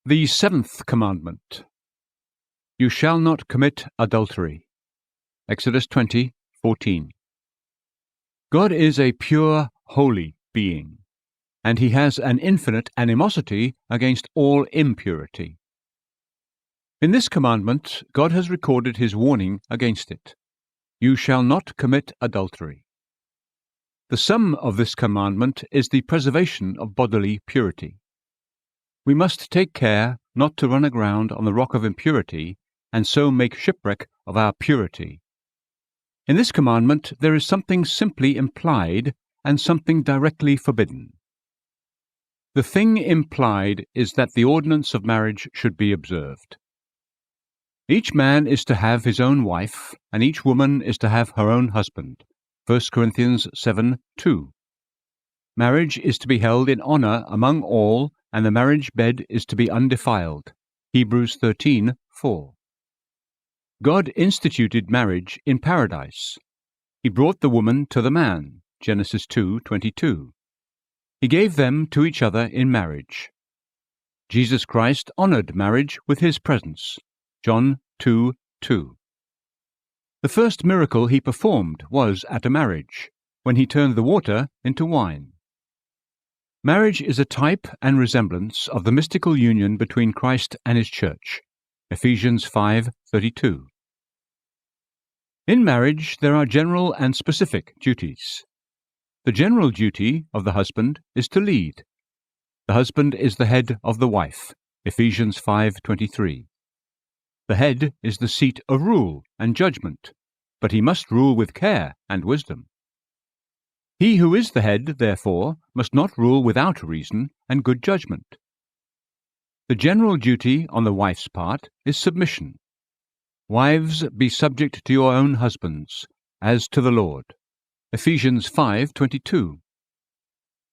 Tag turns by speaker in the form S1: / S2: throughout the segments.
S1: The seventh commandment. You shall not commit adultery. Exodus 20:14. God is a pure, holy being, and he has an infinite animosity against all impurity. In this commandment, God has recorded his warning against it. You shall not commit adultery. The sum of this commandment is the preservation of bodily purity. We must take care not to run aground on the rock of impurity and so make shipwreck of our purity. In this commandment there is something simply implied and something directly forbidden. The thing implied is that the ordinance of marriage should be observed. Each man is to have his own wife, and each woman is to have her own husband. 1 Corinthians 7:2. Marriage is to be held in honor among all, and the marriage bed is to be undefiled. Hebrews 13:4. God instituted marriage in paradise. He brought the woman to the man. Genesis 2:22. He gave them to each other in marriage. Jesus Christ honored marriage with his presence. John 2:2. The first miracle he performed was at a marriage, when he turned the water into wine. Marriage is a type and resemblance of the mystical union between Christ and his church. Ephesians 5:32. In marriage there are general and specific duties. The general duty of the husband is to lead. The husband is the head of the wife. Ephesians 5:23. The head is the seat of rule and judgment, but he must rule with care and wisdom. He who is the head, therefore, must not rule without reason and good judgment. The general duty on the wife's part is submission. Wives, be subject to your own husbands, as to the Lord. Ephesians 5:22.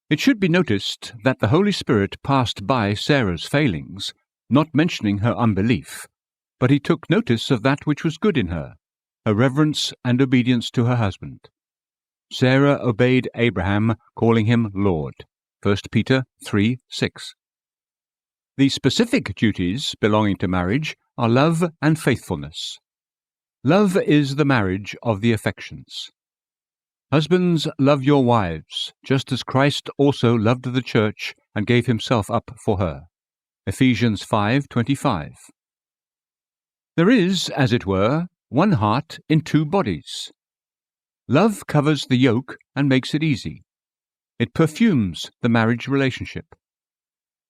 S1: It should be noticed that the Holy Spirit passed by Sarah's failings, not mentioning her unbelief, but he took notice of that which was good in her reverence and obedience to her husband. Sarah obeyed Abraham, calling him Lord. 1 Peter 3:6. The specific duties belonging to marriage are love and faithfulness. Love is the marriage of the affections. Husbands, love your wives, just as Christ also loved the church and gave himself up for her. Ephesians 5:25. There is, as it were, one heart in two bodies. Love covers the yoke and makes it easy. It perfumes the marriage relationship.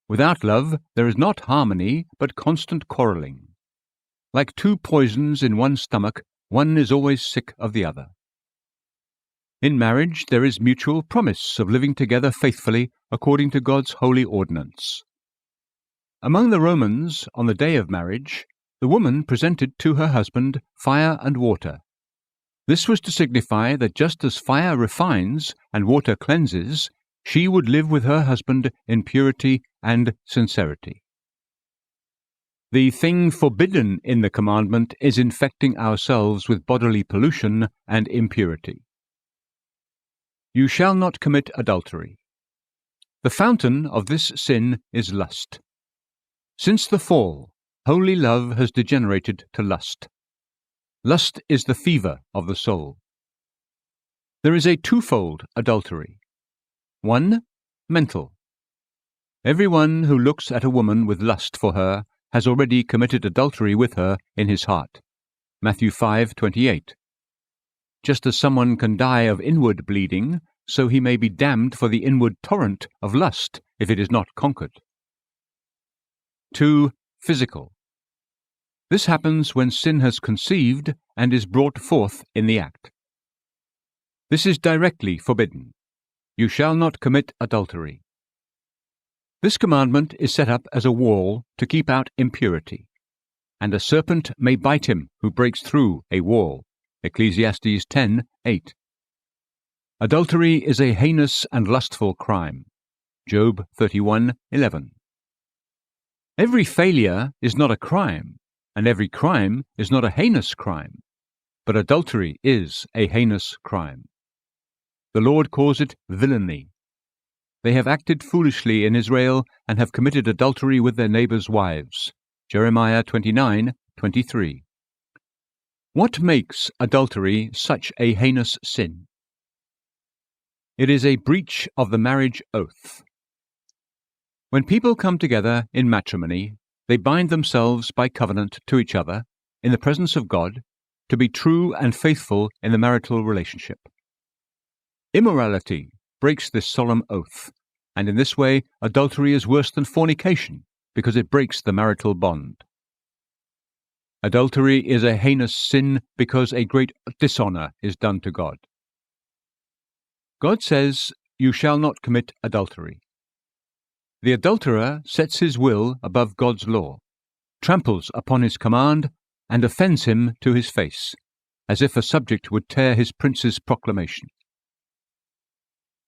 S1: Without love, there is not harmony, but constant quarreling. Like two poisons in one stomach, one is always sick of the other. In marriage, there is mutual promise of living together faithfully according to God's holy ordinance. Among the Romans, on the day of marriage, the woman presented to her husband fire and water. This was to signify that just as fire refines and water cleanses, she would live with her husband in purity and sincerity. The thing forbidden in the commandment is infecting ourselves with bodily pollution and impurity. You shall not commit adultery. The fountain of this sin is lust. Since the fall, holy love has degenerated to lust. Lust is the fever of the soul. There is a twofold adultery. 1. Mental. Everyone who looks at a woman with lust for her has already committed adultery with her in his heart. Matthew 5:28. Just as someone can die of inward bleeding, so he may be damned for the inward torrent of lust if it is not conquered. 2. Physical. This happens when sin has conceived and is brought forth in the act. This is directly forbidden. You shall not commit adultery. This commandment is set up as a wall to keep out impurity, and a serpent may bite him who breaks through a wall. Ecclesiastes 10:8. Adultery is a heinous and lustful crime. Job 31:11. Every failure is not a crime, and every crime is not a heinous crime, but adultery is a heinous crime. The Lord calls it villainy. They have acted foolishly in Israel and have committed adultery with their neighbors' wives. Jeremiah 29:23. What makes adultery such a heinous sin? It is a breach of the marriage oath. When people come together in matrimony, they bind themselves by covenant to each other, in the presence of God, to be true and faithful in the marital relationship. Immorality breaks this solemn oath, and in this way adultery is worse than fornication, because it breaks the marital bond. Adultery is a heinous sin because a great dishonor is done to God. God says, "You shall not commit adultery." The adulterer sets his will above God's law, tramples upon his command, and offends him to his face, as if a subject would tear his prince's proclamation.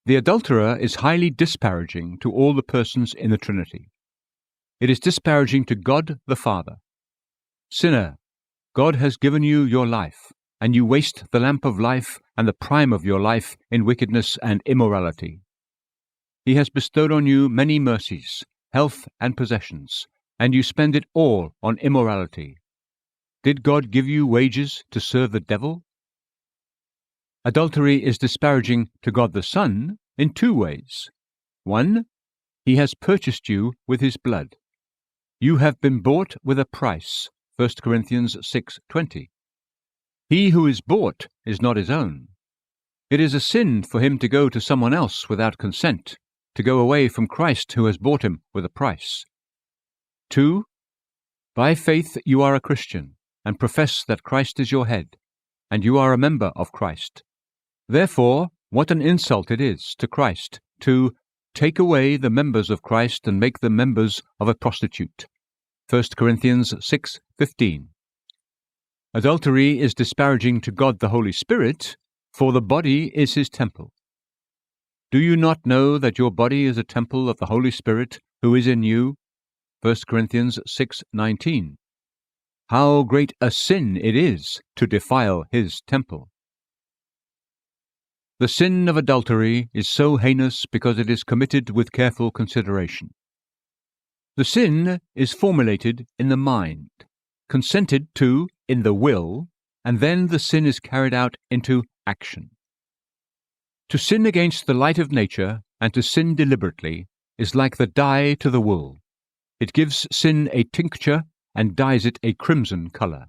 S1: The adulterer is highly disparaging to all the persons in the Trinity. It is disparaging to God the Father. Sinner, God has given you your life, and you waste the lamp of life and the prime of your life in wickedness and immorality. He has bestowed on you many mercies, health and possessions, and you spend it all on immorality. Did God give you wages to serve the devil? Adultery is disparaging to God the Son in two ways. 1. He has purchased you with his blood. You have been bought with a price. 1 Corinthians 6:20. He who is bought is not his own. It is a sin for him to go to someone else without consent, to go away from Christ who has bought him with a price. 2. By faith you are a Christian, and profess that Christ is your head, and you are a member of Christ. Therefore, what an insult it is to Christ to take away the members of Christ and make them members of a prostitute. 1 Corinthians 6:15. Adultery is disparaging to God the Holy Spirit, for the body is his temple. Do you not know that your body is a temple of the Holy Spirit who is in you? 1 Corinthians 6:19. How great a sin it is to defile his temple. The sin of adultery is so heinous because it is committed with careful consideration. The sin is formulated in the mind, consented to in the will, and then the sin is carried out into action. To sin against the light of nature and to sin deliberately is like the dye to the wool. It gives sin a tincture and dyes it a crimson color.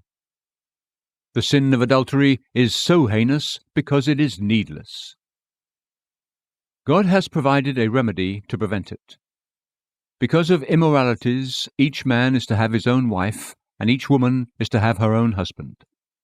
S1: The sin of adultery is so heinous because it is needless. God has provided a remedy to prevent it. Because of immoralities, each man is to have his own wife, and each woman is to have her own husband.